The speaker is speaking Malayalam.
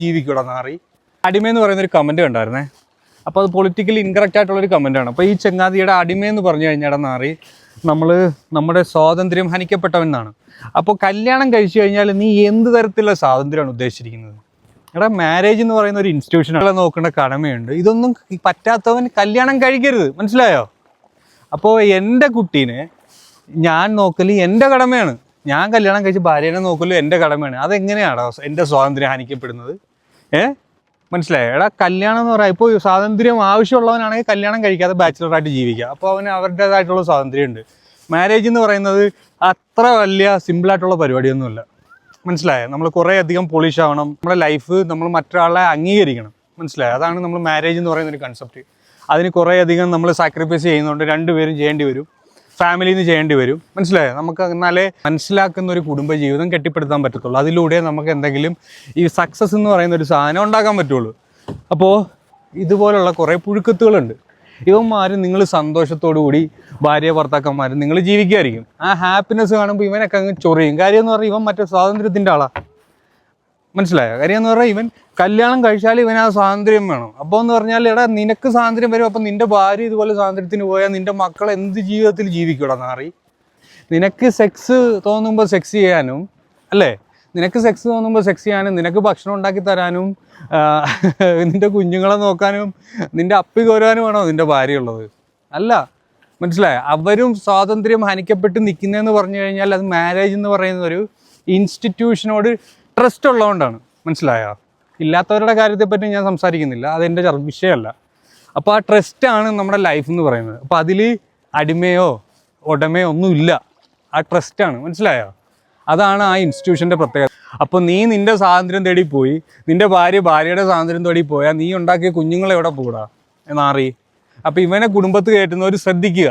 ജീവിക്കൂടാ നാറി. അടിമയെന്ന് പറയുന്നൊരു കമൻറ്റ് കണ്ടായിരുന്നേ. അപ്പോൾ അത് പൊളിറ്റിക്കലി ഇൻകറക്റ്റ് ആയിട്ടുള്ളൊരു കമൻറ്റാണ്. അപ്പോൾ ഈ ചങ്ങാതിയുടെ അടിമയെന്ന് പറഞ്ഞു കഴിഞ്ഞാൽ നാറി നമ്മുടെ സ്വാതന്ത്ര്യം ഹനിക്കപ്പെട്ടവനാണ്. അപ്പോൾ കല്യാണം കഴിച്ചു കഴിഞ്ഞാൽ നീ എന്ത് തരത്തിലുള്ള സ്വാതന്ത്ര്യമാണ് ഉദ്ദേശിച്ചിരിക്കുന്നത്? എടാ, മാരേജ് എന്ന് പറയുന്ന ഒരു ഇൻസ്റ്റിറ്റ്യൂഷനുകളെ നോക്കേണ്ട കടമയുണ്ട്. ഇതൊന്നും പറ്റാത്തവൻ കല്യാണം കഴിക്കരുത്, മനസ്സിലായോ? അപ്പോൾ എൻ്റെ കുട്ടീനെ ഞാൻ നോക്കല് എൻ്റെ കടമയാണ്. ഞാൻ കല്യാണം കഴിച്ച് ഭാര്യനെ നോക്കലും എൻ്റെ കടമയാണ്. അതെങ്ങനെയാണോ എൻ്റെ സ്വാതന്ത്ര്യം ഹനിക്കപ്പെടുന്നത്? മനസ്സിലായോ? എടാ, കല്യാണം എന്ന് പറയാം, ഇപ്പോൾ സ്വാതന്ത്ര്യം ആവശ്യമുള്ളവനാണെങ്കിൽ കല്യാണം കഴിക്കാതെ ബാച്ചിലറായിട്ട് ജീവിക്കുക. അപ്പോൾ അവന് അവരുടേതായിട്ടുള്ള സ്വാതന്ത്ര്യമുണ്ട്. മാരേജ് എന്ന് പറയുന്നത് അത്ര വലിയ സിമ്പിളായിട്ടുള്ള പരിപാടിയൊന്നുമില്ല, മനസ്സിലായോ? നമ്മൾ കുറേ അധികം പോളിഷ് ആവണം. നമ്മുടെ ലൈഫ് നമ്മൾ മറ്റൊരാളെ അംഗീകരിക്കണം, മനസ്സിലായോ? അതാണ് നമ്മൾ മാരേജ് എന്ന് പറയുന്ന ഒരു കൺസെപ്റ്റ്. അതിന് കുറേ അധികം നമ്മൾ സാക്രിഫൈസ് ചെയ്യുന്നുണ്ട്. രണ്ടുപേരും ചെയ്യേണ്ടി വരും, ഫാമിലിയിൽ നിന്ന് ചെയ്യേണ്ടി വരും, മനസ്സിലായോ? നമുക്ക് എന്നാലേ മനസ്സിലാക്കുന്ന ഒരു കുടുംബജീവിതം കെട്ടിപ്പടുത്താൻ പറ്റത്തുള്ളൂ. അതിലൂടെ നമുക്ക് എന്തെങ്കിലും ഈ സക്സസ് എന്ന് പറയുന്ന ഒരു സാധനം ഉണ്ടാക്കാൻ പറ്റുള്ളൂ. അപ്പോൾ ഇതുപോലുള്ള കുറേ പുഴുക്കത്തുകളുണ്ട്. ഇവന്മാരും നിങ്ങൾ സന്തോഷത്തോടു കൂടി ഭാര്യ ഭർത്താക്കന്മാരും നിങ്ങൾ ജീവിക്കുമായിരിക്കും. ആ ഹാപ്പിനെസ് കാണുമ്പോൾ ഇവനൊക്കെ അങ്ങ് ചൊറിയും. കാര്യം എന്ന് പറഞ്ഞാൽ ഇവൻ മറ്റേ സ്വാതന്ത്ര്യത്തിൻ്റെ ആളാണ്, മനസ്സിലായോ? കാര്യം എന്ന് പറഞ്ഞാൽ ഇവൻ കല്യാണം കഴിച്ചാൽ ഇവൻ ആ സ്വാതന്ത്ര്യം വേണം. അപ്പോൾ എന്ന് പറഞ്ഞാൽ എടാ, നിനക്ക് സ്വാതന്ത്ര്യം വരും, അപ്പം നിൻ്റെ ഭാര്യ ഇതുപോലെ സ്വാതന്ത്ര്യത്തിന് പോയാൽ നിൻ്റെ മക്കൾ എന്ത് ജീവിതത്തിൽ ജീവിക്കൂടാ നാറി? നിനക്ക് സെക്സ് തോന്നുമ്പോൾ സെക്സ് ചെയ്യാനും അല്ലേ? നിനക്ക് സെക്സ് തോന്നുമ്പോൾ സെക്സ് ചെയ്യാനും, നിനക്ക് ഭക്ഷണം ഉണ്ടാക്കി തരാനും, നിൻ്റെ കുഞ്ഞുങ്ങളെ നോക്കാനും, നിൻ്റെ അപ്പി കോരാനുമാണോ നിൻ്റെ ഭാര്യ ഉള്ളത്? അല്ല, മനസ്സിലായോ? അവരും സ്വാതന്ത്ര്യം ഹനിക്കപ്പെട്ട് നിൽക്കുന്നതെന്ന് പറഞ്ഞു കഴിഞ്ഞാൽ അത് മാരേജ് എന്ന് പറയുന്ന ഒരു ഇൻസ്റ്റിറ്റ്യൂഷനോട് ട്രസ്റ്റ് ഉള്ളതുകൊണ്ടാണ്, മനസ്സിലായോ? ഇല്ലാത്തവരുടെ കാര്യത്തെപ്പറ്റി ഞാൻ സംസാരിക്കുന്നില്ല, അതെൻ്റെ വിഷയമല്ല. അപ്പോൾ ആ ട്രസ്റ്റാണ് നമ്മുടെ ലൈഫ് എന്ന് പറയുന്നത്. അപ്പോൾ അതിൽ അടിമയോ ഉടമയോ ഒന്നുമില്ല, ആ ട്രസ്റ്റാണ്, മനസ്സിലായോ? അതാണ് ആ ഇൻസ്റ്റിറ്റ്യൂഷൻ്റെ പ്രത്യേകത. അപ്പോൾ നീ നിൻ്റെ സ്വാതന്ത്ര്യം തേടി പോയി, നിൻ്റെ ഭാര്യയുടെ സ്വാതന്ത്ര്യം തേടി പോയാൽ നീ ഉണ്ടാക്കിയ കുഞ്ഞുങ്ങളെ എവിടെ പോടാ നാറി? അപ്പോൾ ഇവനെ കുടുംബത്ത് കയറ്റുന്നവർ ശ്രദ്ധിക്കുക.